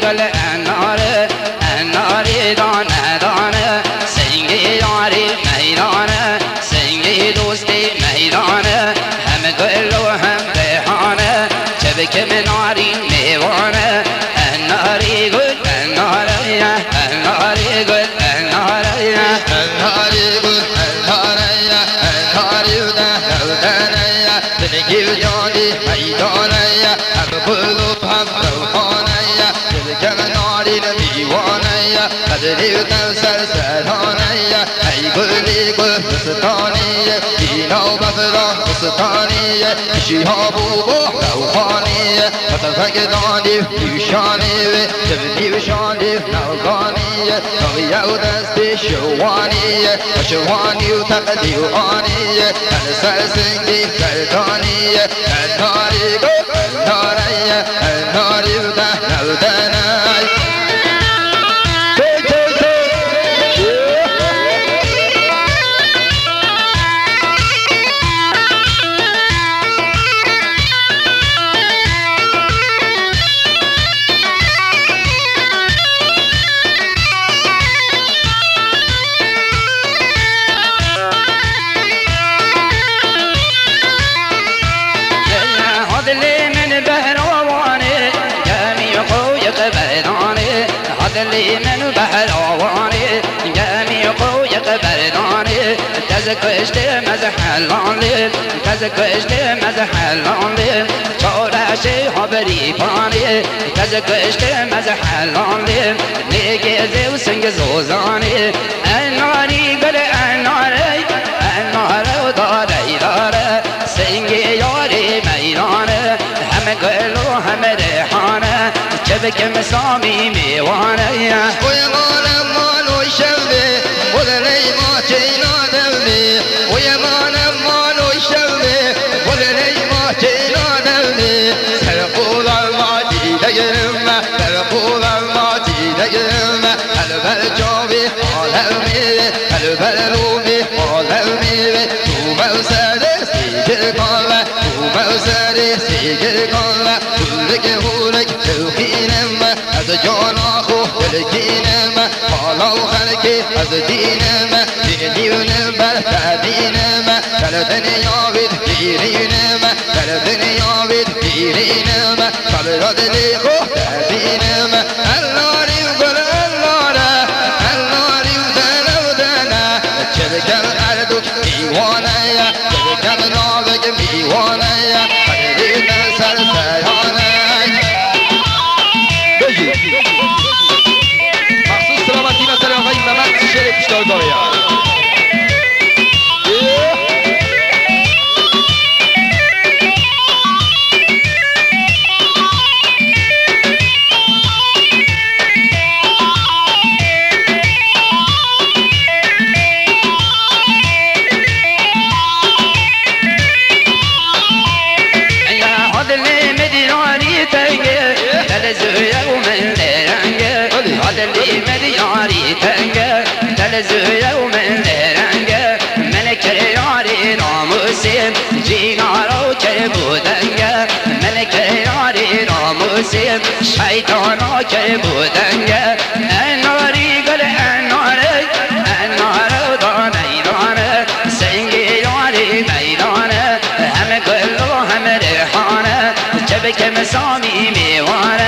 گل اناره اناری دانه دانه سنگی یاری میدانه سنگی دوستی میدانه هم گل و هم ریحانه چه که مناری میوانه اناری گل اناره اناری گل اناره اناری گل اناره اناری دانه سنگی یاری میدانه هم گل و هم ریحانه چه که مناری میوانه قدری سر سرانه ای گلی گل بستانیه اینا بفرا بستانیه شیهاب و روحانیه فتفک دانی پیشانیه پیشانی نوگانیه نویه و دست شوانیه شوانی و تقدیوانیه هر سر سنگی کردانیه اناری گل اناریه اناری و دهنه اللي من بحلواني جميع قويك برداني تزكشت مزحلاني تزكشت مزحلاني شورشي حبري باني تزكشت مزحلاني نيجي وسنج زوزاني الناري قل الناري النار وداري دار سنجي ياري ميداني هم قلو هم ريحانه شبك مسامي ميوانه ويا مانا مانو يشبه وذلي ما تينا دولي ويا مانا مانو يشبه وذلي ما تينا دولي سرقوا ظلماتي لجرمه سرقوا ظلماتي لجرمه البل جوبي حالمي البل رومي حالمي تو موسادي سيجر قلبه تو موسادي سيجر قلبه كلك هولك توخينم از جان آخو دلکینم حالا و خلقی از دینم دینیم بر تبینم در دنیا بید دیرینم در دنیا بید دیرینم قبل دلی خو تبینم الناری و گل الناره الناری و دنه و دنه چلکم اردوک میوانه چلکم ناوک میوانه قدری سر سرانه مخصوص سلامتی مثل آقای محمد شعر پیشتار داره زویا ومن رنگه من کریاری ناموسیم جینارو که بودنگه من کریاری ناموسیم شیطانا که بودنگه اناری گل اناره اناره دانه دانه سنگی یاری میدانه همه گل و همه ریحانه چه که مسامی میوانه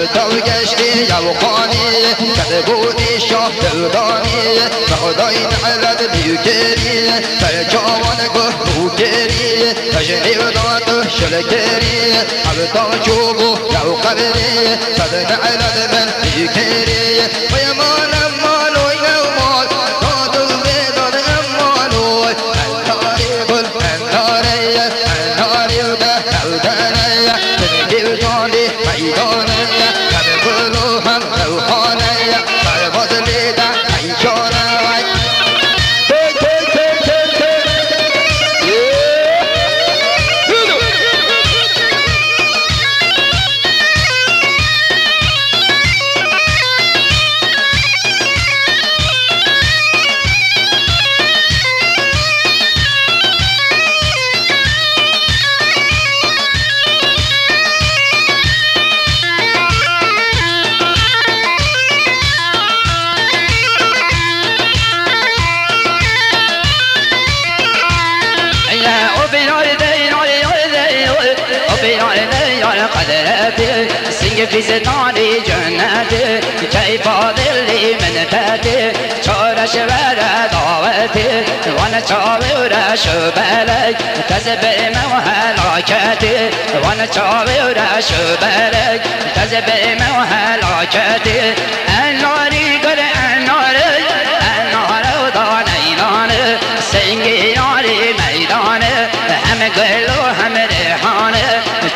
تو گشتی یوخانی کده بودی شاه دودانی خدای نعرد بیگری سر جوان گه بودری تجنی و داد شلگری عبدا جوبو یو قبری صد نعرد من بیگری و یمان امالو یومال داد البیداد امالو انتاری گل انتاری انتاری و ده نودانی تنگیر جاندی میدانی کده بلو هم روحانی برباد لیده ایجانه سنگ في ستاني جنتي كيف ظلي من تاتي شورش ورا دعوتي وانا شاوي ورا شبالي تزبر موهلاكتي وانا شاوي ورا شبالي تزبر موهلاكتي الناري قل الناري النار ودانيناني سنگي ناري ميداني هم قلو هم ريحاني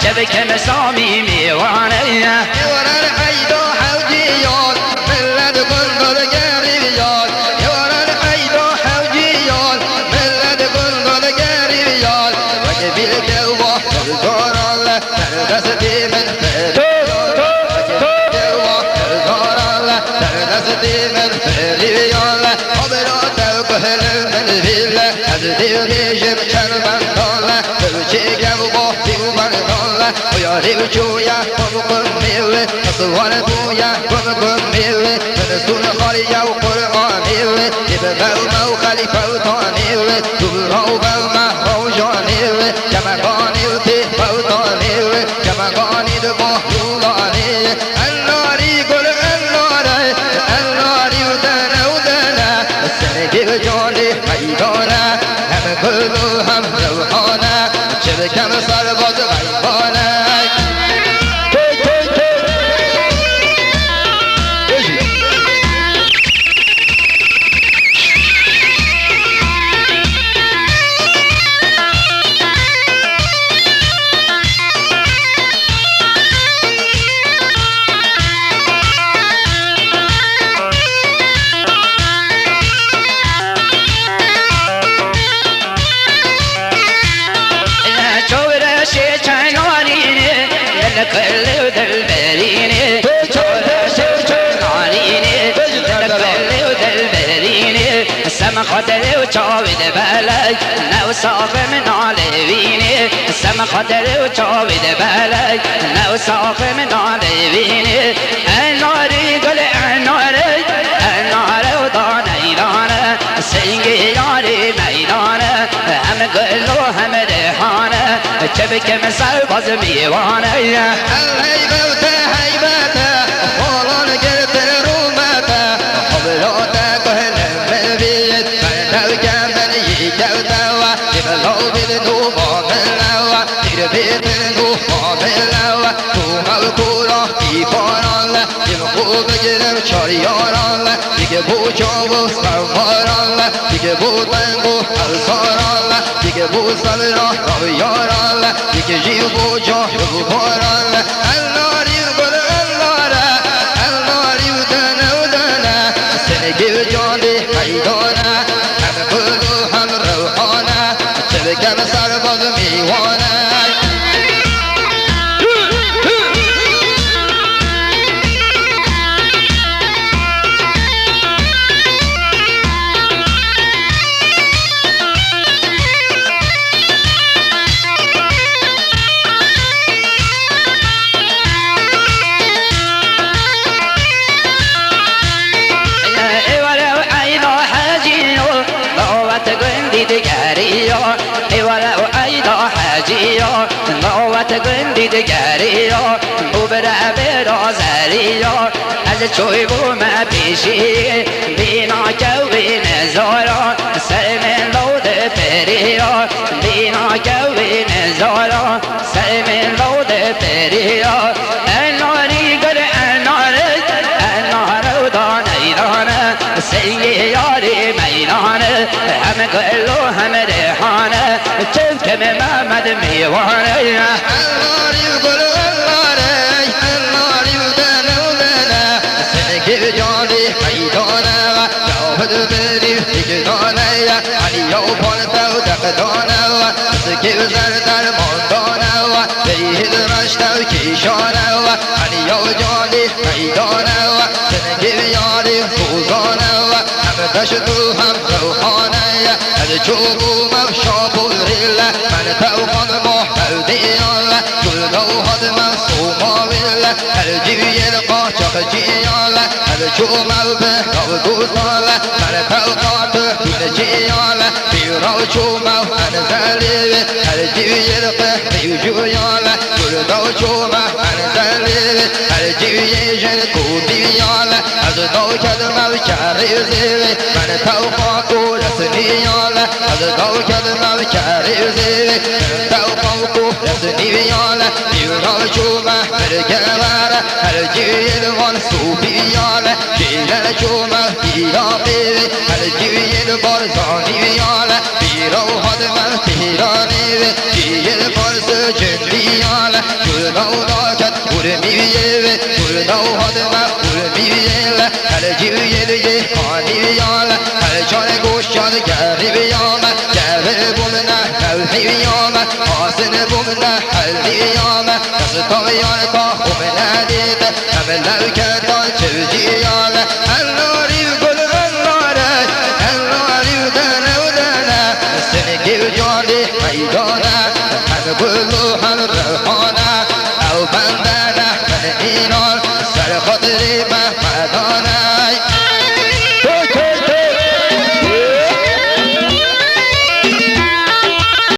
شبك مسامي ميواني يورا الحيدو حوجيون ملد قندل قريبيون يورا الحيدو حوجيون ملد قندل قريبيون وجبي الجوة الدور الله تردستي من فريبيون وجبي الجوة الدور الله تردستي من فريبيون قبرات الكهل من فيلا هزدي ريجم شربان طولة تلشي جنبه في ومرطولة ويا ريبشويا ومقر ميوي أصوان بويا ومقر ميوي من سون خاليا وقرآن ميوي يبقى المو خليفة وطانيوي دورا وبلما وجانيوي كما قاني وتي وطانيوي كما قاني دبوه يولاني الناري قل الناري الناري ودنا ودنا السنة جاني ميدانا هم قلو هم روحانا شبكة مصربات غيبانا كل دلبريني سما خاطري وشاوي دبالي نو صاف من عليويني سما خاطري وشاوي دبالي نو صاف من عليويني الناري قل الناري النار وداني دانا سنگي ياري ميدانا هم قلو هم ريحانا شبك مسال باز ميوانا الهيبة وتهيبته فولون قلت الرومته قبلوته كهل المبيت فلتو كمن يجوتوا يبلو بالنوبة بالنوا تربيت النوبة بالنوا توما الكورة يفاران يلقو بجرم شرياران يجبو شابو سرماران يجبو تنقو الصاران يجبو صلرا روياران يجيبو جاهو باران النار يقول النار النار ودنا ودنا سنجي جاندي ميدانا هم قلو هم روحانا شبكة مسربات ميوانا گندی دگری را بو بره برازری را از چوی بو ما پیشی بینا کوی نزارا سر من لود پری را بینا کوی نزارا سر من لود پری را اناری گر انار دانه دانه سنگی یاری میدانه هم گل و هم ریحانه چفت محمد میوانه الناری گل الناری الناری دنونه سنگی جانی میدانه جاود بری دیگدانه علی و پانتا و دقدانه سنگی زردر ماندانه بیهد رشت و کیشانه علی و جانی میدانه سنگی یاری خوزانه هم دشتو هم روحانه از چوبو مشابو ریله من توقن محتودیاله کل دوهد من سوماویله هر جویل قاچق جیاله هر چومو به دوزاله من توقات دون جیاله بیراو چومو انزلیوی هر جویل قهدیو جویاله کل دو چومو انزلیوی هر جویل جن کودیاله از دو کلمو کریزیوی من توقاتو رسنیاله از دو کلمو کریزیوی من توقاتو رسنیاله بیراو چومو برگواره هر جویل وان سوبیاله جیلن چومو بیراقیوی هر جویل بارزانیاله بیراو حدمن تیرانیوی جیل بارز جندیاله کلنو ناکت برمیویوی کلنو حدمن برمیویله هر جویل یخانیویاله هر جان گوشان گریویاله جوه بومنه نوحیویاله حاسن بومنه حلیویاله دست تاویان تا خومنه دیده همه لوکتان چوجیاله